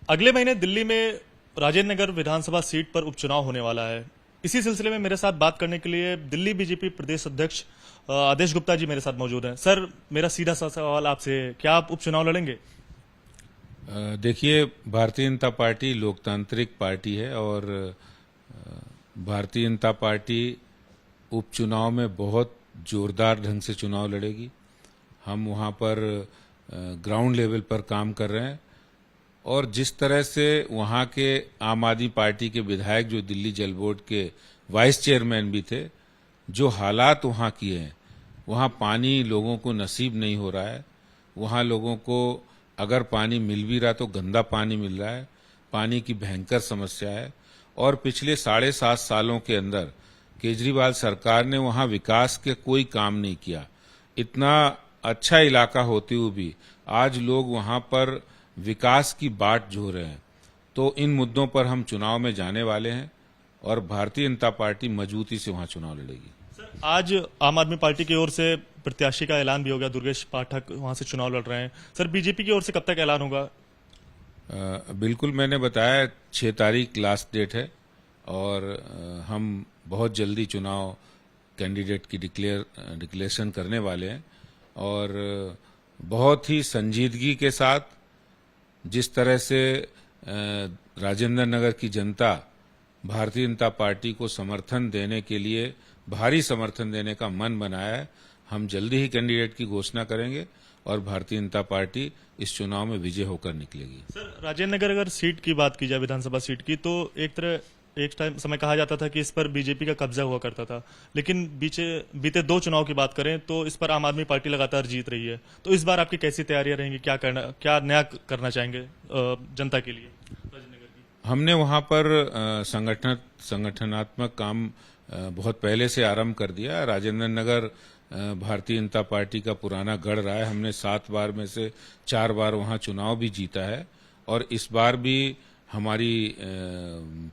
अगले महीने दिल्ली में राजेंद्र नगर विधानसभा सीट पर उपचुनाव होने वाला है। इसी सिलसिले में मेरे साथ बात करने के लिए दिल्ली बीजेपी प्रदेश अध्यक्ष आदेश गुप्ता जी मेरे साथ मौजूद हैं। सर, मेरा सीधा सा सवाल आपसे, क्या आप उपचुनाव लड़ेंगे? देखिए, भारतीय जनता पार्टी लोकतांत्रिक पार्टी है और भारतीय जनता पार्टी उपचुनाव में बहुत जोरदार ढंग से चुनाव लड़ेगी। हम वहां पर ग्राउंड लेवल पर काम कर रहे हैं और जिस तरह से वहां के आम आदमी पार्टी के विधायक जो दिल्ली जल बोर्ड के वाइस चेयरमैन भी थे, जो हालात वहां किए हैं, वहां पानी लोगों को नसीब नहीं हो रहा है। वहां लोगों को अगर पानी मिल भी रहा तो गंदा पानी मिल रहा है, पानी की भयंकर समस्या है। और पिछले 7.5 सालों के अंदर केजरीवाल सरकार ने वहां विकास के कोई काम नहीं किया। इतना अच्छा इलाका होते हुए भी आज लोग वहां पर विकास की बाट जो रहे हैं। तो इन मुद्दों पर हम चुनाव में जाने वाले हैं और भारतीय जनता पार्टी मजबूती से वहां चुनाव लड़ेगी। सर, आज आम आदमी पार्टी की ओर से प्रत्याशी का ऐलान भी हो गया, दुर्गेश पाठक वहां से चुनाव लड़ रहे हैं। सर, बीजेपी की ओर से कब तक ऐलान होगा? बिल्कुल, मैंने बताया 6 तारीख लास्ट डेट है और हम बहुत जल्दी चुनाव कैंडिडेट की डिक्लेरेशन करने वाले हैं और बहुत ही संजीदगी के साथ, जिस तरह से राजेंद्र नगर की जनता भारतीय जनता पार्टी को समर्थन देने के लिए, भारी समर्थन देने का मन बनाया है, हम जल्दी ही कैंडिडेट की घोषणा करेंगे और भारतीय जनता पार्टी इस चुनाव में विजय होकर निकलेगी। सर, राजेंद्र नगर अगर सीट की बात की जाए, विधानसभा सीट की, तो एक टाइम समय कहा जाता था कि इस पर बीजेपी का कब्जा हुआ करता था, लेकिन बीते 2 चुनाव की बात करें तो इस पर आम आदमी पार्टी लगातार जीत रही है। तो इस बार आपकी कैसी तैयारियां रहेंगी? क्या नया करना चाहेंगे जनता के लिए राजेंद्र नगर की? हमने वहां पर संगठनात्मक काम बहुत पहले से आरंभ कर दिया। राजेंद्र नगर भारतीय जनता पार्टी का पुराना गढ़ रहा है। हमने 7 बार में से 4 बार वहां चुनाव भी जीता है और इस बार भी हमारी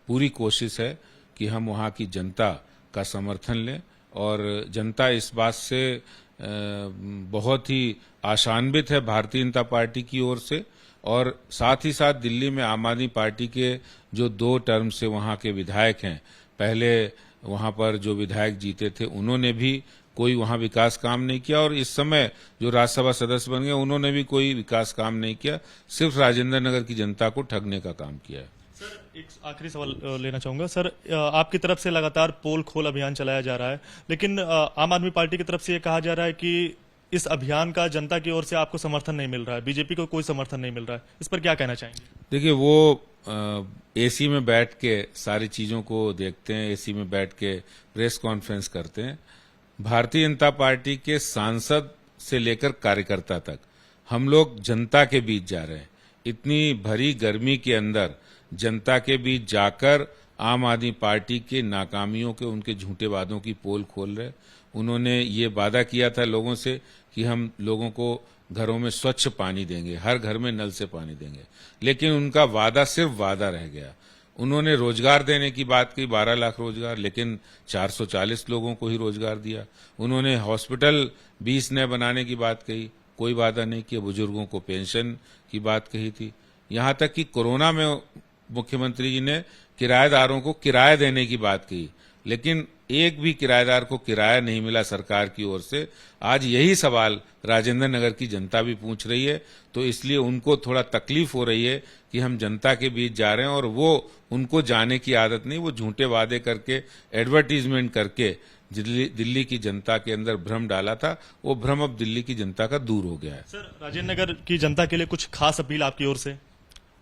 पूरी कोशिश है कि हम वहां की जनता का समर्थन लें और जनता इस बात से बहुत ही आशान्वित है भारतीय जनता पार्टी की ओर से। और साथ ही साथ दिल्ली में आम आदमी पार्टी के जो 2 टर्म से वहां के विधायक हैं, पहले वहां पर जो विधायक जीते थे उन्होंने भी कोई वहां विकास काम नहीं किया और इस समय जो राज्यसभा सदस्य बन गए उन्होंने भी कोई विकास काम नहीं किया, सिर्फ राजेंद्र नगर की जनता को ठगने का काम किया है। सर, एक आखिरी सवाल लेना चाहूंगा। सर, आपकी तरफ से लगातार पोल खोल अभियान चलाया जा रहा है, लेकिन आम आदमी पार्टी की तरफ से ये कहा जा रहा है कि इस अभियान का जनता की ओर से आपको समर्थन नहीं मिल रहा है, बीजेपी को कोई समर्थन नहीं मिल रहा है। इस पर क्या कहना चाहेंगे? देखिए, वो एसी में बैठ के सारी चीजों को देखते हैं, एसी में बैठ के प्रेस कॉन्फ्रेंस करते हैं। भारतीय जनता पार्टी के सांसद से लेकर कार्यकर्ता तक हम लोग जनता के बीच जा रहे हैं। इतनी भरी गर्मी के अंदर जनता के बीच जाकर आम आदमी पार्टी के नाकामियों के, उनके झूठे वादों की पोल खोल रहे। उन्होंने ये वादा किया था लोगों से कि हम लोगों को घरों में स्वच्छ पानी देंगे, हर घर में नल से पानी देंगे, लेकिन उनका वादा सिर्फ वादा रह गया। उन्होंने रोजगार देने की बात की, 12 लाख रोजगार, लेकिन 440 लोगों को ही रोजगार दिया। उन्होंने हॉस्पिटल 20 नए बनाने की बात कही, कोई वादा नहीं किया। बुजुर्गों को पेंशन की बात कही थी। यहां तक कि कोरोना में मुख्यमंत्री जी ने किराएदारों को किराया देने की बात कही, लेकिन एक भी किराएदार को किराया नहीं मिला सरकार की ओर से। आज यही सवाल राजेंद्र नगर की जनता भी पूछ रही है, तो इसलिए उनको थोड़ा तकलीफ हो रही है कि हम जनता के बीच जा रहे हैं और वो, उनको जाने की आदत नहीं। वो झूठे वादे करके, एडवर्टीजमेंट करके दिल्ली की जनता के अंदर भ्रम डाला था, वो भ्रम अब दिल्ली की जनता का दूर हो गया है। सर, राजेंद्र नगर की जनता के लिए कुछ खास अपील आपकी ओर से?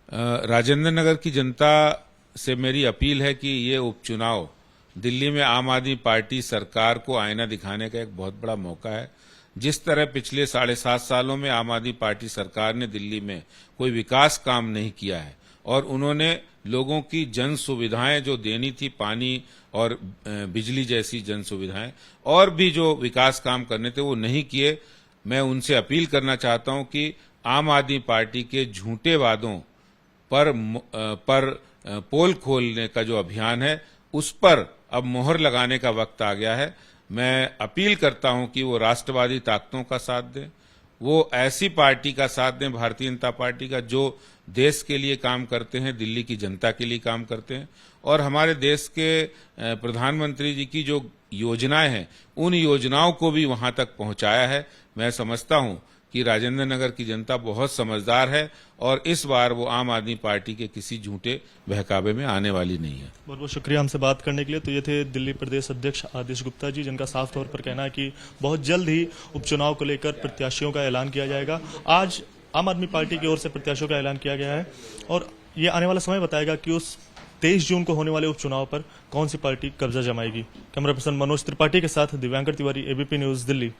राजेंद्र नगर की जनता से मेरी अपील है कि ये उपचुनाव दिल्ली में आम आदमी पार्टी सरकार को आईना दिखाने का एक बहुत बड़ा मौका है। जिस तरह पिछले 7.5 सालों में आम आदमी पार्टी सरकार ने दिल्ली में कोई विकास काम नहीं किया है और उन्होंने लोगों की जन सुविधाएं जो देनी थी, पानी और बिजली जैसी जन सुविधाएं, और भी जो विकास काम करने थे वो नहीं किए। मैं उनसे अपील करना चाहता हूं कि आम आदमी पार्टी के झूठे वादों पर पोल खोलने का जो अभियान है उस पर अब मोहर लगाने का वक्त आ गया है। मैं अपील करता हूं कि वो राष्ट्रवादी ताकतों का साथ दें, वो ऐसी पार्टी का साथ दें, भारतीय जनता पार्टी का, जो देश के लिए काम करते हैं, दिल्ली की जनता के लिए काम करते हैं और हमारे देश के प्रधानमंत्री जी की जो योजनाएं हैं उन योजनाओं को भी वहां तक पहुंचाया है। मैं समझता हूं कि राजेंद्र नगर की जनता बहुत समझदार है और इस बार वो आम आदमी पार्टी के किसी झूठे बहकावे में आने वाली नहीं है। बहुत बहुत शुक्रिया हमसे बात करने के लिए। तो ये थे दिल्ली प्रदेश अध्यक्ष आदेश गुप्ता जी, जिनका साफ तौर पर कहना है कि बहुत जल्द ही उपचुनाव को लेकर प्रत्याशियों का ऐलान किया जाएगा। आज आम आदमी पार्टी की ओर से प्रत्याशियों का ऐलान किया गया है और ये आने वाला समय बताएगा कि उस 23 जून को होने वाले उपचुनाव पर कौन सी पार्टी कब्जा जमाएगी। कैमरा पर्सन मनोज त्रिपाठी के साथ दिव्यांकर तिवारी, एबीपी न्यूज, दिल्ली।